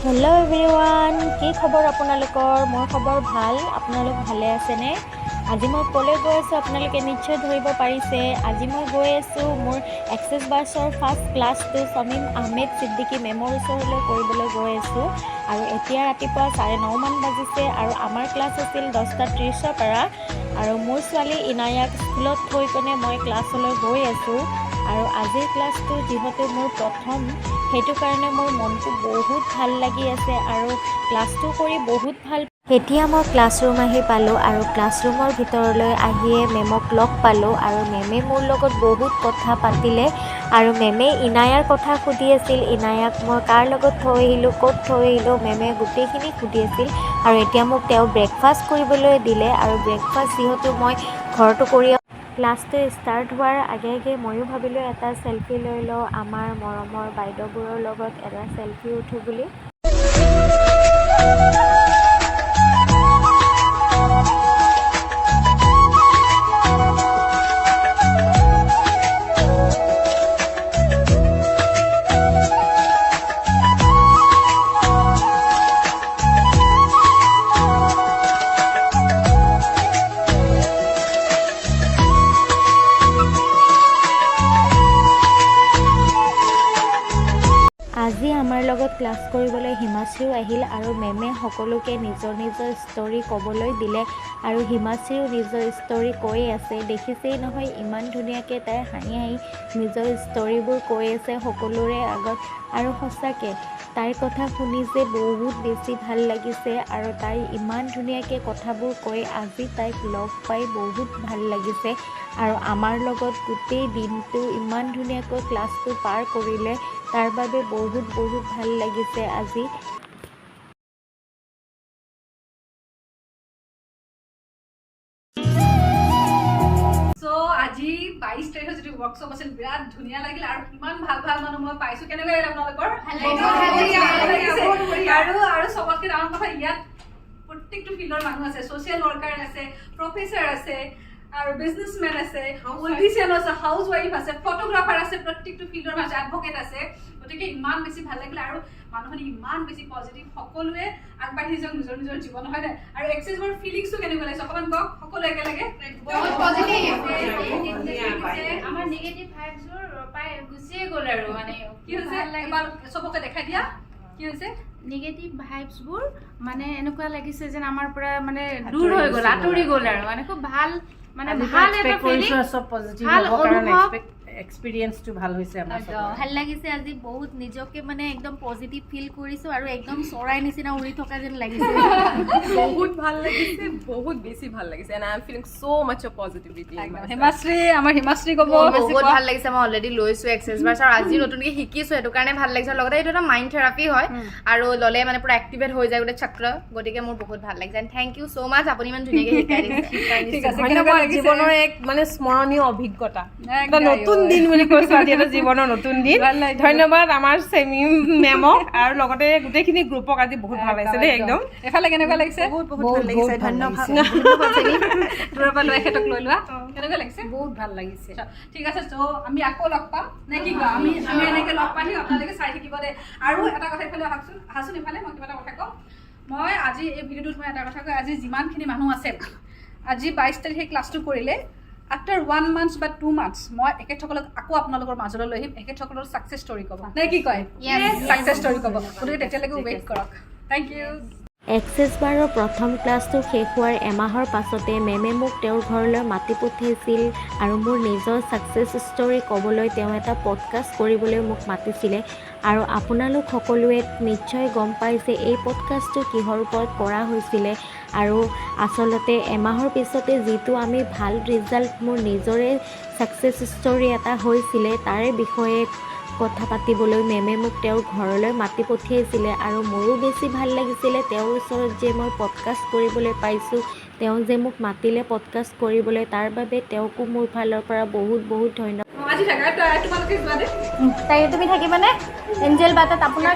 Hello' everyone, কি খবৰ আপোনালোকৰ? মোৰ খবৰ ভাল। আপোনালোক ভালে আছেনে? আজি মই ক'লৈ গৈ আছোঁ আপোনালোকে নিশ্চয় ধৰিব পাৰিছে। আজি মই গৈ আছোঁ মোৰ এক্সেছ বাছৰ ফাৰ্ষ্ট ক্লাছটো শ্বামিম আহমেদ ছিদ্দিকী মেমৰ ওচৰলৈ কৰিবলৈ গৈ আছোঁ। আৰু এতিয়া ৰাতিপুৱা 9:30 মান বাজিছে আৰু আমাৰ ক্লাছ আছিল 10:30 পৰা। আৰু মোৰ ছোৱালী ইনায়াক স্কুলত থৈ পিনে মই ক্লাছলৈ গৈ আছোঁ। আৰু আজিৰ ক্লাছটো যিহেতু মোৰ প্ৰথম, সেইটো কাৰণে মোৰ মনটো বহুত ভাল লাগি আছে আৰু ক্লাছটো কৰি বহুত ভাল। এতিয়া মই ক্লাছৰুম আহি পালোঁ আৰু ক্লাছৰুমৰ ভিতৰলৈ আহিয়ে মেমক লগ পালোঁ আৰু মেমে মোৰ লগত বহুত কথা পাতিলে আৰু মেমে ইনায়াৰ কথা সুধি আছিল। ইনায়াক মই কাৰ লগত থৈ আহিলোঁ, ক'ত থৈ আহিলোঁ, মেমে গোটেইখিনি সুধি আছিল। আৰু এতিয়া মোক তেওঁ ব্ৰেকফাষ্ট কৰিবলৈ দিলে আৰু ব্ৰেকফাষ্ট যিহেতু মই ঘৰতো কৰি ক্লাছটো ষ্টাৰ্ট হোৱাৰ আগে আগে ময়ো ভাবিলোঁ এটা চেলফি লৈ লওঁ, আমাৰ মৰমৰ বাইদেউবোৰৰ লগত এটা চেলফি উঠোঁ বুলি। আজি আমাৰ লগত ক্লাছ কৰিবলৈ হিমাশ্ৰীও আহিল আৰু মেমে সকলোকে নিজৰ নিজৰ ষ্টৰি ক'বলৈ দিলে আৰু হিমাশ্ৰীও নিজৰ ষ্টৰি কৈ আছে। দেখিছেই নহয় ইমান ধুনীয়াকৈ তাই হাঁহি হাঁহি নিজৰ ষ্টৰিবোৰ কৈ আছে সকলোৰে আগত। আৰু সঁচাকৈ তাইৰ কথা শুনি যে বহুত বেছি ভাল লাগিছে আৰু তাই ইমান ধুনীয়াকৈ কথাবোৰ কৈ আজি তাইক লগ পাই বহুত ভাল লাগিছে। আৰু আমাৰ লগত গোটেই দিনটো ইমান ধুনীয়াকৈ ক্লাছটো পাৰ কৰিলে, তাৰ বাবে বহুত ভাল লাগিছে আজি। আজি 22 তাৰিখে যদি ৱৰ্কশ্বপ আছিল, বিৰাট ধুনীয়া লাগিল আৰু ইমান ভাল মানুহ মই পাইছো। কেনেকুৱা লাগিল আপোনালোকৰ? আৰু চবতকে ডাঙৰ কথা, ইয়াত প্ৰত্যেকটো ফিল্ডৰ মানুহ আছে। ছ'চিয়েল ৱৰ্কাৰ আছে, প্ৰফেচাৰ আছে আৰু বিজনেছমেন আছে, পলিটিচিয়ান আছে, হাউচ ৱাইফ আছে, ফটোগ্ৰাফাৰ আছে, প্ৰত্যেকটো ফিল্ডৰ মানুহ, এডভকেট আছে। গতিকে ইমান বেছি ভাল লাগিলে আৰু মানুহখিনি ইমান বেছি পজিটিভ, সকলোৱে আগবাঢ়ি যাওক নিজৰ নিজৰ জীৱন, হয় নাই? আৰু এক্সেছ বাৰ ফিলিংছটো কেনেকুৱা লাগিছে অকণমান কওক সকলো একেলগে। আমাৰ নিগেটিভ ভাইবছবোৰ পাই গুচিয়ে গ'ল আৰু মানে কি হৈছে এবাৰ চবকে দেখাই দিয়া। কি হৈছে? নিগেটিভ ভাইবছবোৰ মানে এনেকুৱা লাগিছে যেন আমাৰ পৰা মানে দূৰ হৈ গ'ল, আঁতৰি গ'ল আৰু মানে খুব ভাল, মানে ভাল এটা ফিলিং, ভাল অনুভৱ, এক্সপিৰিয়েঞ্চটো ভাল হৈছে আমাৰ সবৰ। ভাল লাগিছে আজি বহুত, নিজকে মানে একদম পজিটিভ ফিল কৰিছোঁ আৰু একদম চৰাই নিচিনা উৰি থকা যেন লাগিছে। বহুত ভাল লাগিছে, বহুত বেছি ভাল লাগিছে, and I am feeling so much of positivity. Himashree, আমাৰ হিমাশ্ৰী ক'ব। বহুত ভাল লাগিছে, মই অলৰেডি লৈছোঁ এক্সেছ বাৰ্ছ আৰু আজি নতুনকৈ শিকিছোঁ, সেইটো কাৰণে ভাল লাগিছে। লগতে এইটো এটা মাইণ্ড থেৰাপি হয় আৰু ল'লে মানে পুৰা এক্টিভেট হৈ যায় গোটেই চক্ৰ, গতিকে মোৰ বহুত ভাল লাগিছে। এণ্ড থেংক ইউ ছ' মাছ, আপুনি ইমান ধুনীয়াকৈ শিকাই দিছে। ধন্যবাদ, জীৱনৰ এক মানে স্মৰণীয় অভিজ্ঞতা, এটা নতুন দিন বুলি কৈছোঁ আজি, এটা জীৱনৰ নতুন দিন। ধন্যবাদ আমাৰ শ্বামিম মেমক আৰু লগতে গোটেইখিনি গ্ৰুপক, আজি বহুত ভাল লাগিছে দেই একদম। এফালে কেনেকুৱা লাগিছে? বহুত ভাল লাগিছে, ধন্যবাদ। দূৰৰ পৰা লৈ এখেতক লৈ লোৱা। কেনেকুৱা লাগিছে? বহুত ভাল লাগিছে। ঠিক আছে, চ' আমি আকৌ লগ পাম নে কি কোৱা? আমি এনেকৈ লগ পাই আপোনালোকে চাই থাকিব দেই। আৰু এটা কথা ইফালে আহাচোন ইফালে, মই কিবা এটা কথা কওঁ। মই আজি এই ভিডিঅ'টোত মই এটা কথা কওঁ, আজি যিমানখিনি মানুহ আছে, আজি 22 তাৰিখে ক্লাছটো কৰিলে, আফটাৰ 1 মান্থ বা 2 মান্থ মই এখেতসকলক আকৌ আপোনালোকৰ মাজলৈ লৈ আহিম, এখেতসকলৰ ছাকচেছ ষ্টৰি ক'ব নে কি কয়? ছাকচেছ ষ্টৰি ক'ব, গতিকে তেতিয়ালৈকে ৱেইট কৰক। Thank U. এক্সেছ বাৰৰ প্ৰথম ক্লাছটো শেষ হোৱাৰ এমাহৰ পাছতে মেমে মোক তেওঁৰ ঘৰলৈ মাতি পঠিয়াইছিল আৰু মোৰ নিজৰ ছাকচেছ ষ্টৰি ক'বলৈ তেওঁ এটা পডকাষ্ট কৰিবলৈ মোক মাতিছিলে। আৰু আপোনালোক সকলোৱে নিশ্চয় গম পায় যে এই পডকাষ্টটো কিহৰ ওপৰত কৰা হৈছিলে। আৰু আচলতে এমাহৰ পিছতে যিটো আমি ভাল ৰিজাল্ট, মোৰ নিজৰে ছাকচেছ ষ্টৰি এটা হৈছিলে, তাৰে বিষয়ে কথা পাতিবলৈ মেমে মোক তেওঁৰ ঘৰলৈ মাতি পঠিয়াইছিলে। আৰু মোৰো বেছি ভাল লাগিছিলে তেওঁৰ ওচৰত যে মই পডকাষ্ট কৰিবলৈ পাইছোঁ, তেওঁ যে মোক মাতিলে পডকাষ্ট কৰিবলৈ, তাৰ বাবে তেওঁকো মোৰ ফালৰ পৰা বহুত ধন্যবাদ। আজি তোমালোকে যোৱা দে। তাই তুমি থাকিবানে? এঞ্জেল বাটত আপোনাৰ